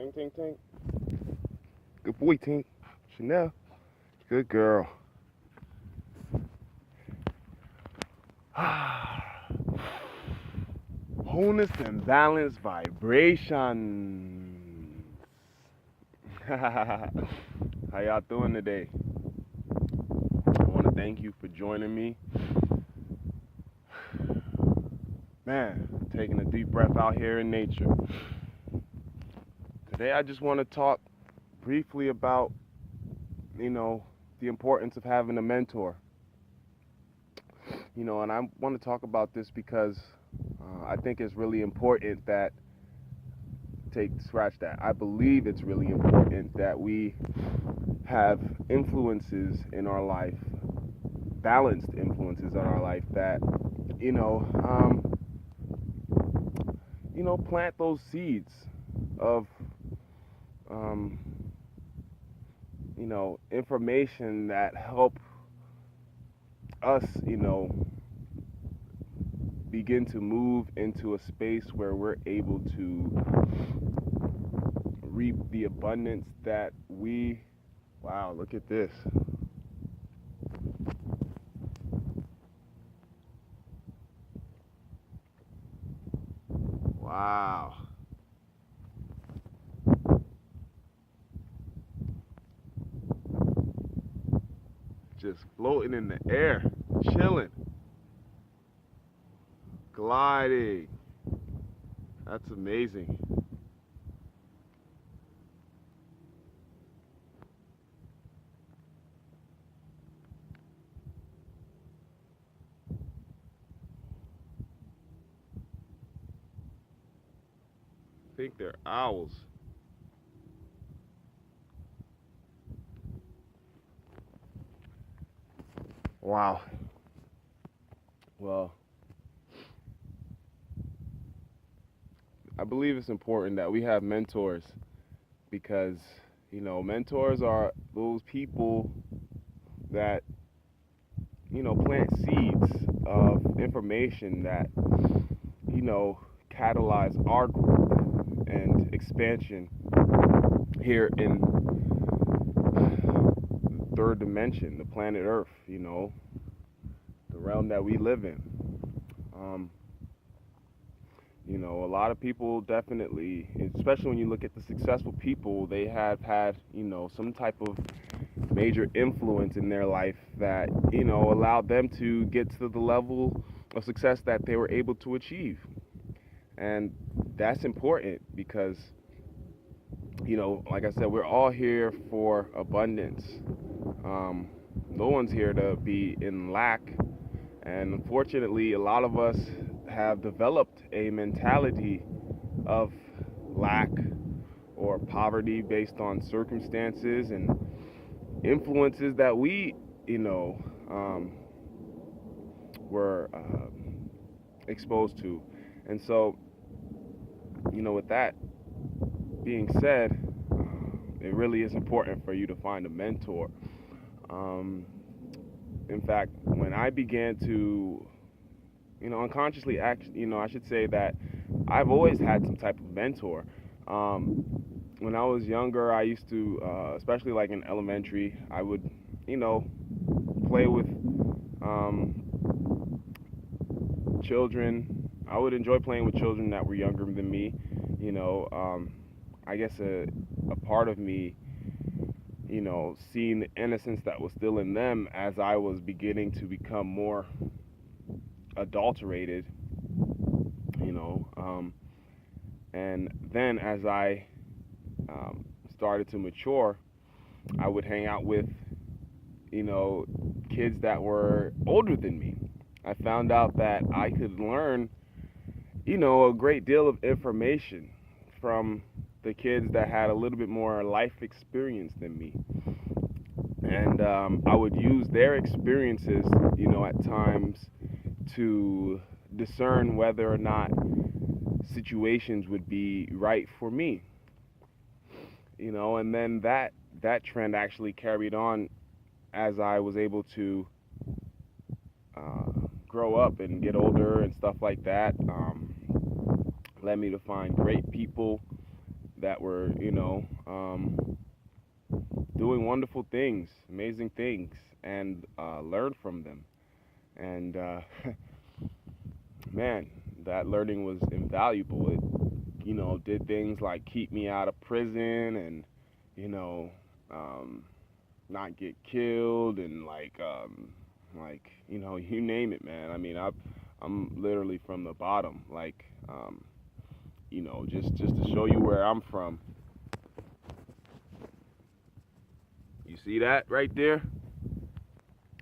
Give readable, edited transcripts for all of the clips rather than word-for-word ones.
Tink, tink, tink. Good boy, Tink. Chanel. Good girl. Wholeness and balance vibrations. How y'all doing today? I want to thank you for joining me. Man, taking a deep breath out here in nature. Today I just want to talk briefly about, the importance of having a mentor. And I want to talk about this because I think it's really important that, scratch that. I believe it's really important that we have influences in our life, balanced influences in our life that, plant those seeds of, information that help us, begin to move into a space where we're able to reap the abundance that wow, look at this. Wow. Just floating in the air, chilling, gliding. That's amazing. I think they're owls. Wow. Well, I believe it's important that we have mentors because, mentors are those people that, plant seeds of information that, catalyze our growth and expansion here in the third dimension, the planet Earth, the realm that we live in. A lot of people definitely, especially when you look at the successful people, they have had, some type of major influence in their life that, allowed them to get to the level of success that they were able to achieve. And that's important because, like I said, we're all here for abundance. No one's here to be in lack. And unfortunately, a lot of us have developed a mentality of lack or poverty based on circumstances and influences that we, were exposed to. And so, with that being said, it really is important for you to find a mentor. In fact, when I began to, unconsciously act, I should say that I've always had some type of mentor. When I was younger, I used to, especially like in elementary, I would, play with children. I would enjoy playing with children that were younger than me. I guess a part of me, seeing the innocence that was still in them as I was beginning to become more adulterated, and then as I started to mature, I would hang out with, kids that were older than me. I found out that I could learn, a great deal of information from the kids that had a little bit more life experience than me. And I would use their experiences, at times to discern whether or not situations would be right for me. And then that trend actually carried on as I was able to grow up and get older and stuff like that. Led me to find great people that were, doing wonderful things, amazing things, and learn from them. And man, that learning was invaluable. It, did things like keep me out of prison and, you know, um, not get killed and you name it, man. I mean, I'm literally from the bottom. Just to show you where I'm from. You see that right there?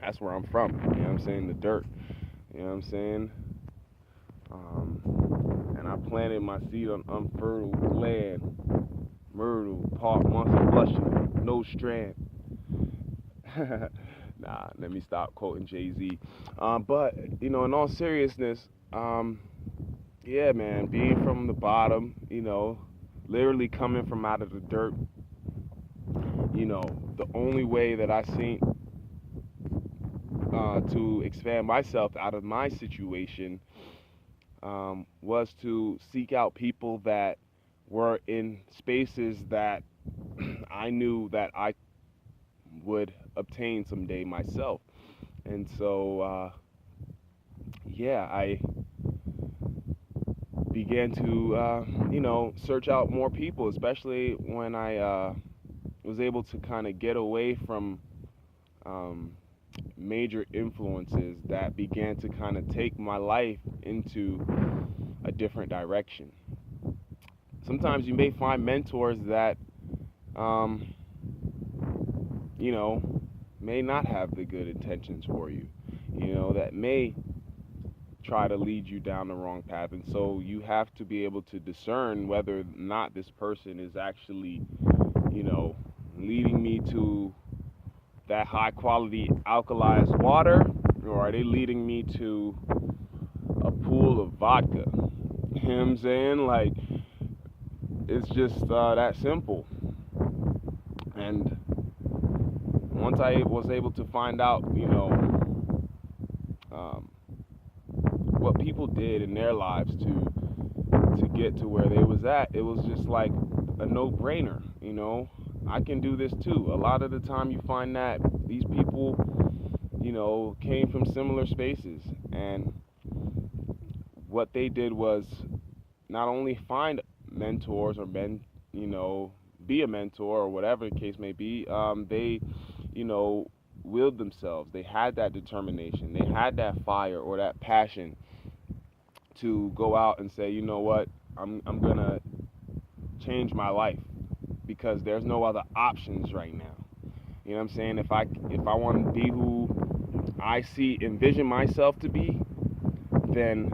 That's where I'm from. You know what I'm saying? The dirt. You know what I'm saying? And I planted my seed on unfertile land. Myrtle, park, monster, blushing, no strand. Nah, let me stop quoting Jay-Z. But, in all seriousness, yeah, man, being from the bottom, literally coming from out of the dirt, the only way that I seen to expand myself out of my situation was to seek out people that were in spaces that I knew that I would obtain someday myself. And so, yeah, I began to, search out more people, especially when I was able to kind of get away from um, major influences that began to kind of take my life into a different direction. Sometimes you may find mentors that, um, you know, may not have the good intentions for you, that may try to lead you down the wrong path. And so you have to be able to discern whether or not this person is actually, leading me to that high quality alkalized water, or are they leading me to a pool of vodka? You know what I'm saying? Like, it's just that simple. And once I was able to find out, um, what people did in their lives to get to where they was at, it was just like a no-brainer. I can do this too. A lot of the time you find that these people, came from similar spaces, and what they did was not only find mentors or be a mentor or whatever the case may be. They, willed themselves. They had that determination. They had that fire or that passion to go out and say, you know what, I'm gonna change my life because there's no other options right now. You know what I'm saying? If I want to be who I envision myself to be, then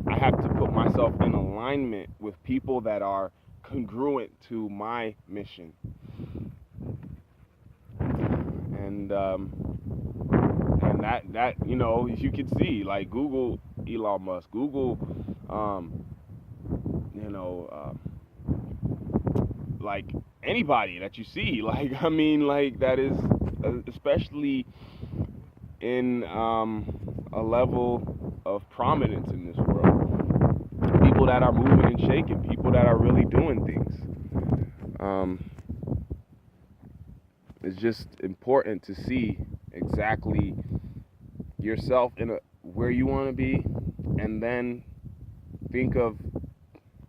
I have to put myself in alignment with people that are congruent to my mission. And that you could see, like, Google Elon Musk, Google you know like anybody that you see, like, I mean, like, that is especially in a level of prominence in this world, people that are moving and shaking, people that are really doing things. It's just important to see exactly yourself where you want to be, and then think of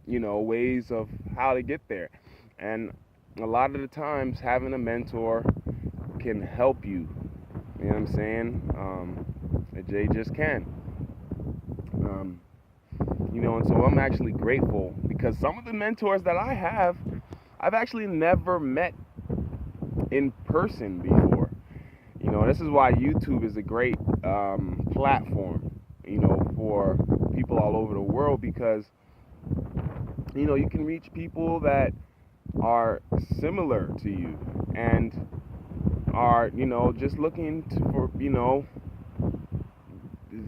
ways of how to get there. And a lot of the times having a mentor can help you. You know what I'm saying? Jay just can. And so I'm actually grateful because some of the mentors that I have, I've actually never met in person before. This is why YouTube is a great platform, for people all over the world, because, you can reach people that are similar to you and are, just looking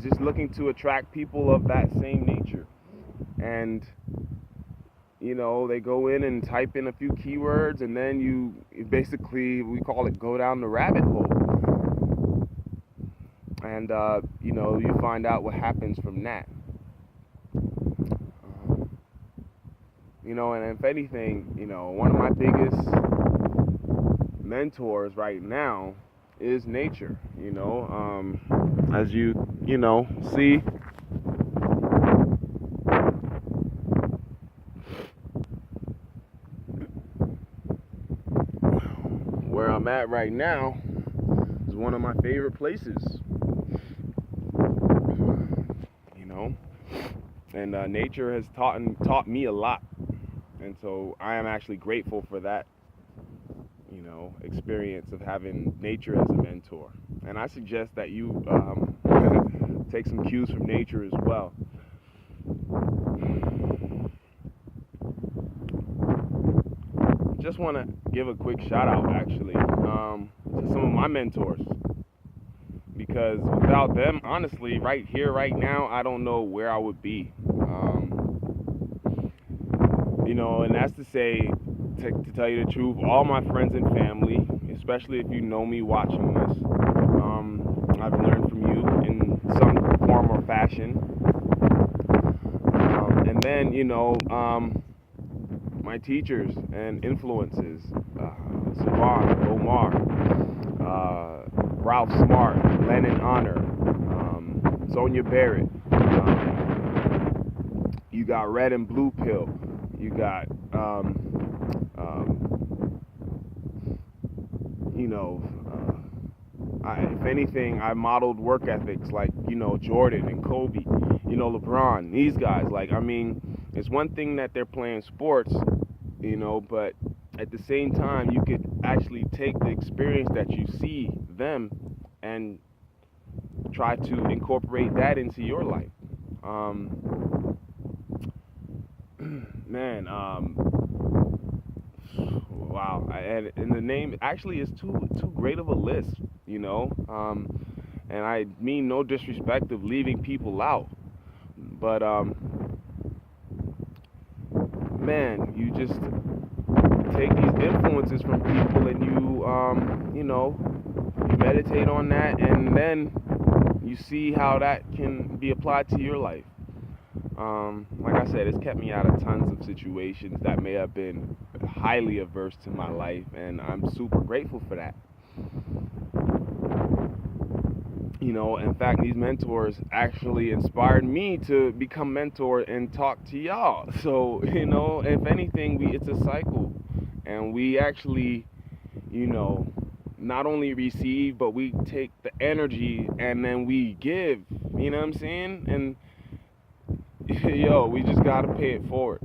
just looking to attract people of that same nature. And, they go in and type in a few keywords, and then you basically, we call it, go down the rabbit hole. And, you find out what happens from that. And if anything, one of my biggest mentors right now is nature. As see where I'm at right now is one of my favorite places, you know, and nature has taught me a lot, and so I am actually grateful for that, experience of having nature as a mentor. And I suggest that you take some cues from nature as well. Just want to give a quick shout out, actually, to some of my mentors, because without them, honestly, right here, right now, I don't know where I would be. And that's to say, to tell you the truth, all my friends and family, especially if you know me watching this, I've learned from you in some form or fashion. And then, my teachers and influences, Savon, Omar, Ralph Smart, Lennon Honor, Sonia Barrett. You got Red and Blue Pill. You got, if anything, I modeled work ethics like, Jordan and Kobe, LeBron, these guys. It's one thing that they're playing sports, but at the same time, you could actually take the experience that you see them and try to incorporate that into your life. Man, wow, and the name actually is too great of a list, and I mean no disrespect of leaving people out, but man, you just take these influences from people and you meditate on that, and then you see how that can be applied to your life. Like I said, it's kept me out of tons of situations that may have been highly averse to my life, and I'm super grateful for that. In fact, these mentors actually inspired me to become mentor and talk to y'all. So, if anything, it's a cycle, and we actually, not only receive, but we take the energy and then we give. You know what I'm saying? And we just gotta pay it forward.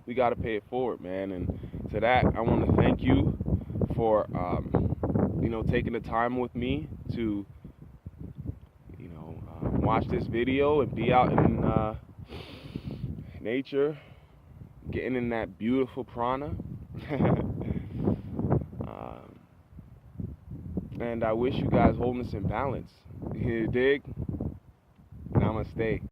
We gotta pay it forward, man. And to that, I want to thank you for, taking the time with me to, watch this video and be out in nature, getting in that beautiful prana. And I wish you guys wholeness and balance. You dig? Namaste.